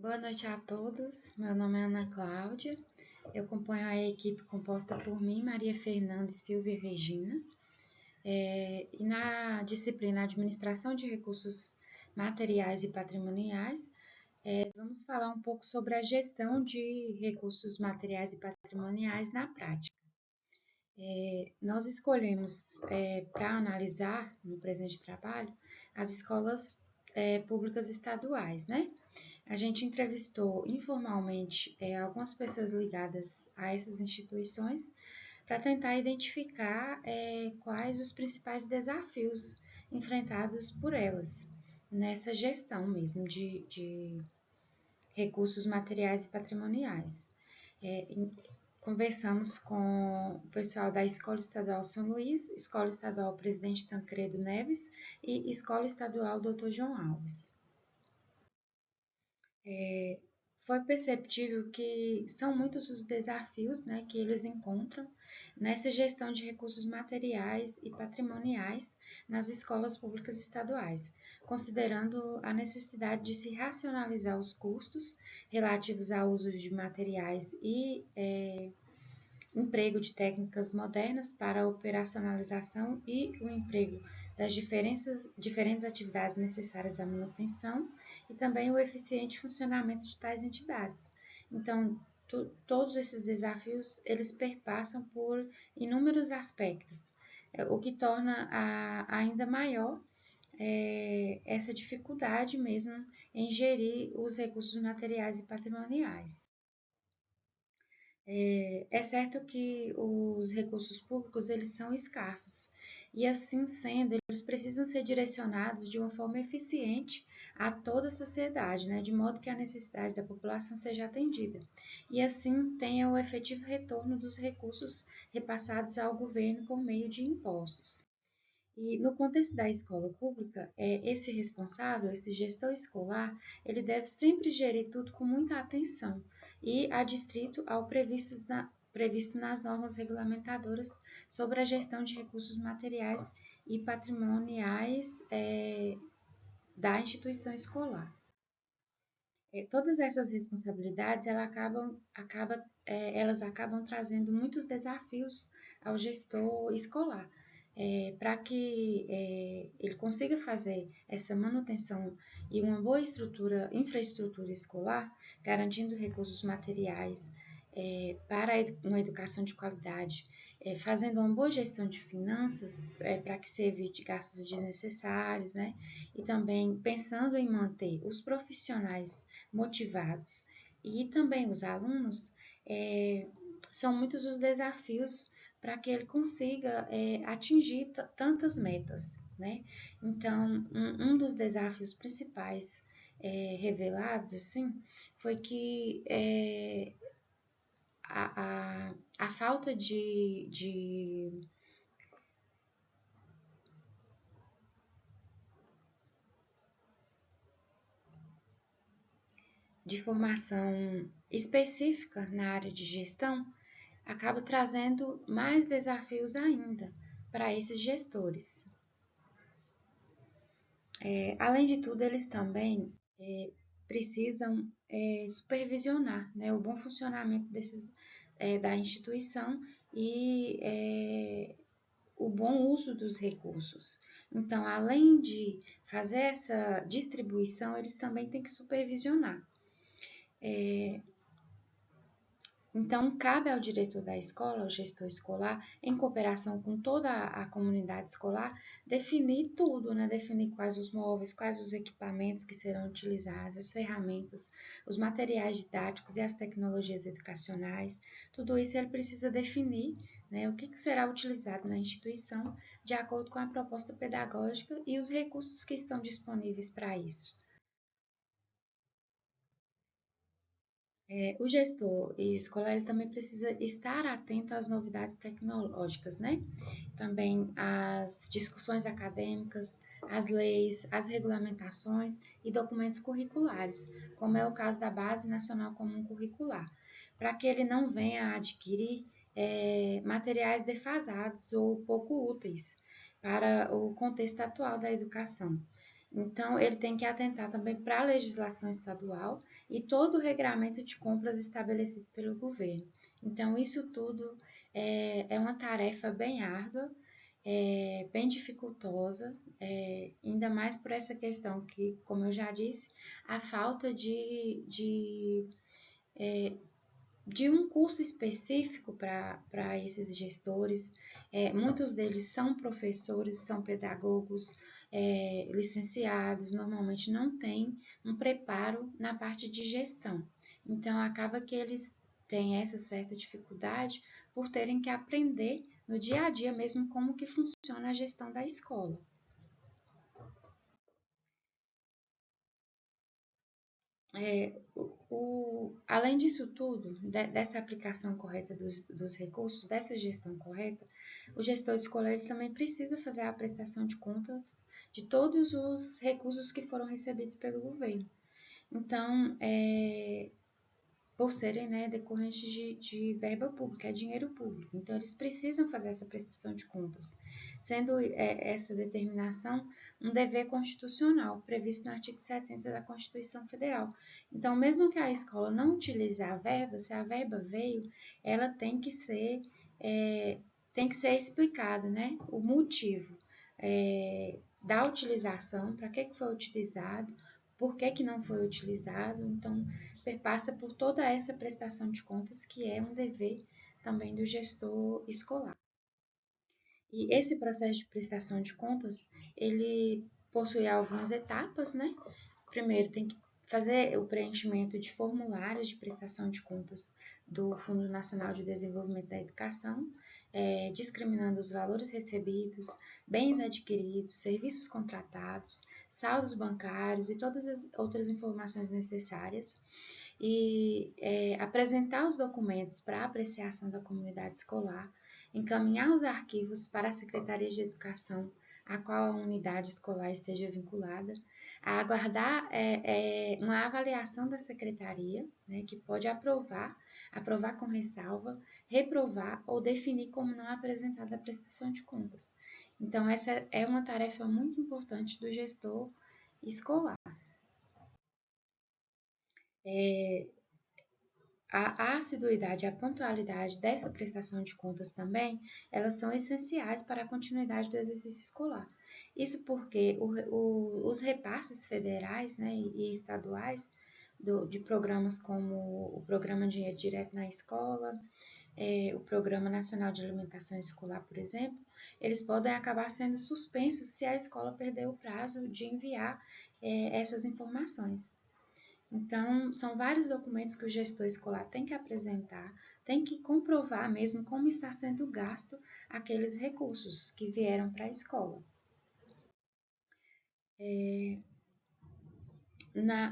Boa noite a todos. Meu nome é Ana Cláudia. Eu componho a equipe composta por mim, Maria Fernanda e Silvia Regina. E na disciplina Administração de Recursos Materiais e Patrimoniais, vamos falar um pouco sobre a gestão de recursos materiais e patrimoniais na prática. Nós escolhemos para analisar no presente trabalho as escolas públicas estaduais, né? A gente entrevistou informalmente algumas pessoas ligadas a essas instituições para tentar identificar quais os principais desafios enfrentados por elas nessa gestão mesmo de recursos materiais e patrimoniais. É, Conversamos com o pessoal da Escola Estadual São Luís, Escola Estadual Presidente Tancredo Neves e Escola Estadual Dr. João Alves. Foi perceptível que são muitos os desafios, né, que eles encontram nessa gestão de recursos materiais e patrimoniais nas escolas públicas estaduais, considerando a necessidade de se racionalizar os custos relativos ao uso de materiais e emprego de técnicas modernas para a operacionalização e o emprego das diferentes atividades necessárias à manutenção e também o eficiente funcionamento de tais entidades. Então, todos esses desafios, eles perpassam por inúmeros aspectos, o que torna ainda maior essa dificuldade mesmo em gerir os recursos materiais e patrimoniais. É certo que os recursos públicos eles são escassos e, assim sendo, eles precisam ser direcionados de uma forma eficiente a toda a sociedade, né, de modo que a necessidade da população seja atendida e, assim, tenha o efetivo retorno dos recursos repassados ao governo por meio de impostos. E no contexto da escola pública, esse responsável, esse gestor escolar, ele deve sempre gerir tudo com muita atenção e adstrito ao previsto nas normas regulamentadoras sobre a gestão de recursos materiais e patrimoniais da instituição escolar. Todas essas responsabilidades elas acabam trazendo muitos desafios ao gestor escolar, para que ele consiga fazer essa manutenção e uma boa infraestrutura escolar, garantindo recursos materiais para uma educação de qualidade, fazendo uma boa gestão de finanças para que se evite gastos desnecessários, né? E também pensando em manter os profissionais motivados e também os alunos, são muitos os desafios para que ele consiga atingir tantas metas, né? Então, um dos desafios principais revelados, assim, foi que a falta de formação específica na área de gestão acaba trazendo mais desafios ainda para esses gestores. Além de tudo, eles também precisam supervisionar, né, o bom funcionamento da instituição e o bom uso dos recursos. Então, além de fazer essa distribuição, eles também têm que supervisionar. Então, cabe ao diretor da escola, ao gestor escolar, em cooperação com toda a comunidade escolar, definir tudo, né? Definir quais os móveis, quais os equipamentos que serão utilizados, as ferramentas, os materiais didáticos e as tecnologias educacionais. Tudo isso ele precisa definir, né? O que será utilizado na instituição, de acordo com a proposta pedagógica e os recursos que estão disponíveis para isso. O gestor escolar ele também precisa estar atento às novidades tecnológicas, né? Também às discussões acadêmicas, às leis, às regulamentações e documentos curriculares, como é o caso da Base Nacional Comum Curricular, para que ele não venha a adquirir materiais defasados ou pouco úteis para o contexto atual da educação. Então, ele tem que atentar também para a legislação estadual e todo o regramento de compras estabelecido pelo governo. Então, isso tudo é uma tarefa bem árdua, bem dificultosa, ainda mais por essa questão que, como eu já disse, a falta de um curso específico para esses gestores. Muitos deles são professores, são pedagogos, licenciados, normalmente não têm um preparo na parte de gestão. Então, acaba que eles têm essa certa dificuldade por terem que aprender no dia a dia mesmo como que funciona a gestão da escola. Além disso tudo, dessa aplicação correta dos recursos, dessa gestão correta, o gestor escolar ele também precisa fazer a prestação de contas de todos os recursos que foram recebidos pelo governo. Então, por serem, né, decorrentes de verba pública, é dinheiro público. Então, eles precisam fazer essa prestação de contas, sendo essa determinação um dever constitucional, previsto no artigo 70 da Constituição Federal. Então, mesmo que a escola não utilize a verba, se a verba veio, ela tem que ser explicado, né, o motivo da utilização, para que foi utilizado, por que não foi utilizado. Então, perpassa por toda essa prestação de contas, que é um dever também do gestor escolar. E esse processo de prestação de contas, ele possui algumas etapas, né? Primeiro, tem que fazer o preenchimento de formulários de prestação de contas do Fundo Nacional de Desenvolvimento da Educação, discriminando os valores recebidos, bens adquiridos, serviços contratados, saldos bancários e todas as outras informações necessárias, e apresentar os documentos para apreciação da comunidade escolar, encaminhar os arquivos para a Secretaria de Educação a qual a unidade escolar esteja vinculada, a aguardar uma avaliação da secretaria, né, que pode aprovar com ressalva, reprovar ou definir como não apresentada a prestação de contas. Então, essa é uma tarefa muito importante do gestor escolar. A assiduidade e a pontualidade dessa prestação de contas também, elas são essenciais para a continuidade do exercício escolar. Isso porque os repasses federais, né, e estaduais de programas como o Programa Dinheiro Direto na Escola, o Programa Nacional de Alimentação Escolar, por exemplo, eles podem acabar sendo suspensos se a escola perder o prazo de enviar essas informações. Então, são vários documentos que o gestor escolar tem que apresentar, tem que comprovar mesmo como está sendo gasto aqueles recursos que vieram para a escola.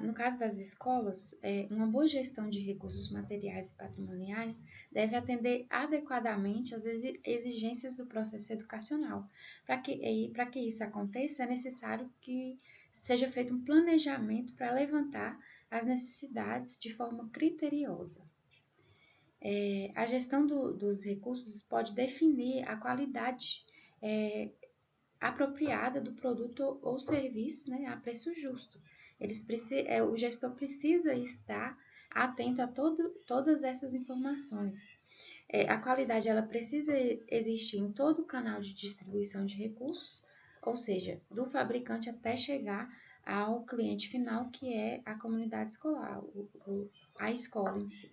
No caso das escolas, uma boa gestão de recursos materiais e patrimoniais deve atender adequadamente às exigências do processo educacional. Para que isso aconteça, é necessário que seja feito um planejamento para levantar as necessidades de forma criteriosa. A gestão dos recursos pode definir a qualidade apropriada do produto ou serviço, né, a preço justo. O gestor precisa estar atento a todas essas informações. A qualidade ela precisa existir em todo o canal de distribuição de recursos, ou seja, do fabricante até chegar ao cliente final, que é a comunidade escolar, a escola em si.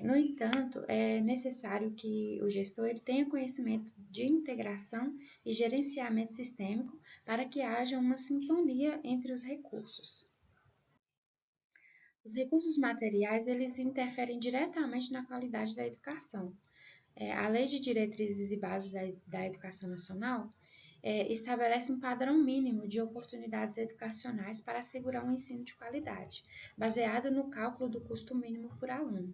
No entanto, é necessário que o gestor ele tenha conhecimento de integração e gerenciamento sistêmico para que haja uma sintonia entre os recursos. Os recursos materiais eles interferem diretamente na qualidade da educação. A Lei de Diretrizes e Bases da Educação Nacional estabelece um padrão mínimo de oportunidades educacionais para assegurar um ensino de qualidade, baseado no cálculo do custo mínimo por aluno.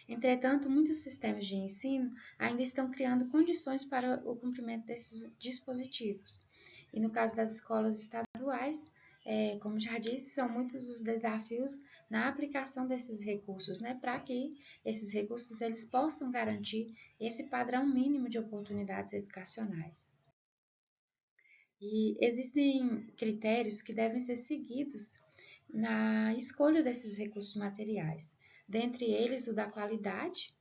Entretanto, muitos sistemas de ensino ainda estão criando condições para o cumprimento desses dispositivos. E no caso das escolas estaduais, como já disse, são muitos os desafios na aplicação desses recursos, né, para que esses recursos eles possam garantir esse padrão mínimo de oportunidades educacionais. E existem critérios que devem ser seguidos na escolha desses recursos materiais, dentre eles o da qualidade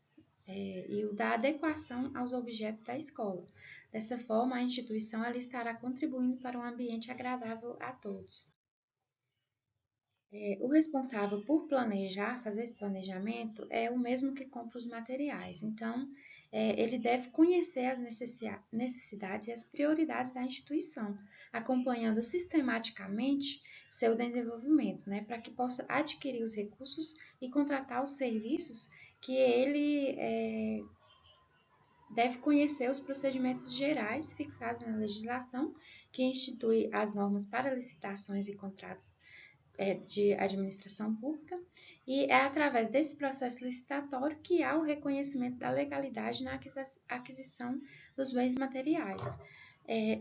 e o da adequação aos objetos da escola. Dessa forma, a instituição ela estará contribuindo para um ambiente agradável a todos. O responsável por planejar, fazer esse planejamento, é o mesmo que compra os materiais. Então, ele deve conhecer as necessidades e as prioridades da instituição, acompanhando sistematicamente seu desenvolvimento, né, para que possa adquirir os recursos e contratar os serviços que ele deve conhecer os procedimentos gerais fixados na legislação que institui as normas para licitações e contratos de administração pública, e é através desse processo licitatório que há o reconhecimento da legalidade na aquisição dos bens materiais.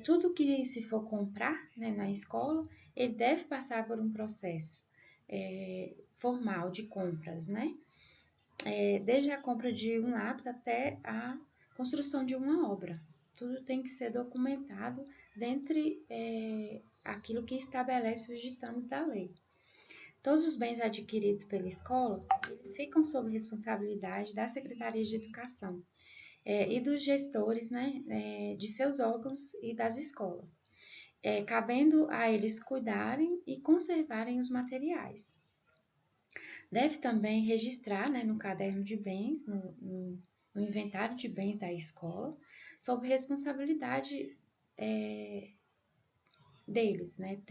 Tudo que se for comprar, né, na escola, ele deve passar por um processo formal de compras, né? Desde a compra de um lápis até a construção de uma obra. Tudo tem que ser documentado dentre aquilo que estabelece os ditames da lei. Todos os bens adquiridos pela escola, eles ficam sob responsabilidade da Secretaria de Educação e dos gestores, né, de seus órgãos e das escolas, cabendo a eles cuidarem e conservarem os materiais. Deve também registrar, né, no caderno de bens, no inventário de bens da escola, sob responsabilidade deles, né?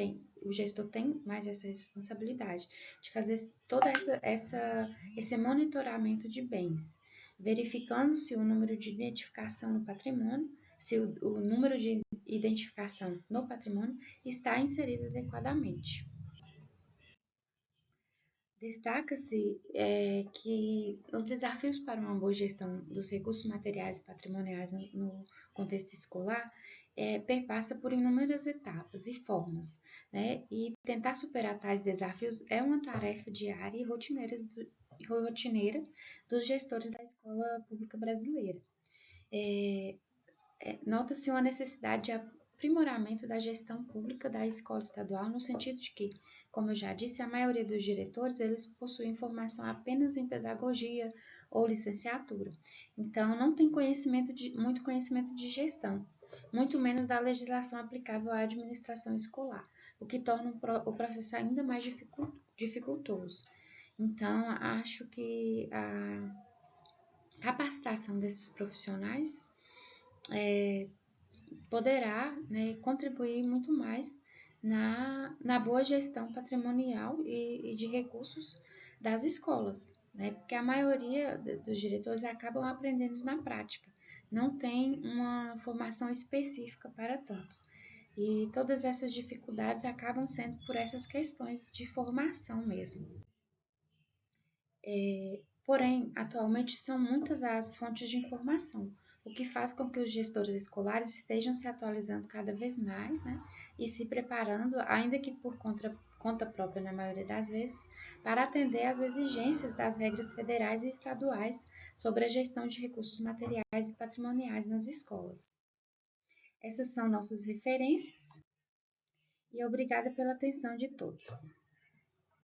O gestor tem mais essa responsabilidade de fazer todo esse monitoramento de bens, verificando se o número de identificação no patrimônio, se o número de identificação no patrimônio está inserido adequadamente. Destaca-se que os desafios para uma boa gestão dos recursos materiais e patrimoniais no contexto escolar perpassa por inúmeras etapas e formas, né? E tentar superar tais desafios é uma tarefa diária e rotineira dos gestores da escola pública brasileira. Nota-se uma necessidade de aprimoramento da gestão pública da escola estadual, no sentido de que, como eu já disse, a maioria dos diretores eles possuem formação apenas em pedagogia ou licenciatura. Então, não tem muito conhecimento de gestão, muito menos da legislação aplicável à administração escolar, o que torna o processo ainda mais dificultoso. Então, acho que a capacitação desses profissionais poderá, né, contribuir muito mais na boa gestão patrimonial e de recursos das escolas, né, porque a maioria dos diretores acabam aprendendo na prática, não tem uma formação específica para tanto. E todas essas dificuldades acabam sendo por essas questões de formação mesmo. Porém, atualmente são muitas as fontes de informação, o que faz com que os gestores escolares estejam se atualizando cada vez mais, né, e se preparando, ainda que por conta própria na maioria das vezes, para atender às exigências das regras federais e estaduais sobre a gestão de recursos materiais e patrimoniais nas escolas. Essas são nossas referências e obrigada pela atenção de todos.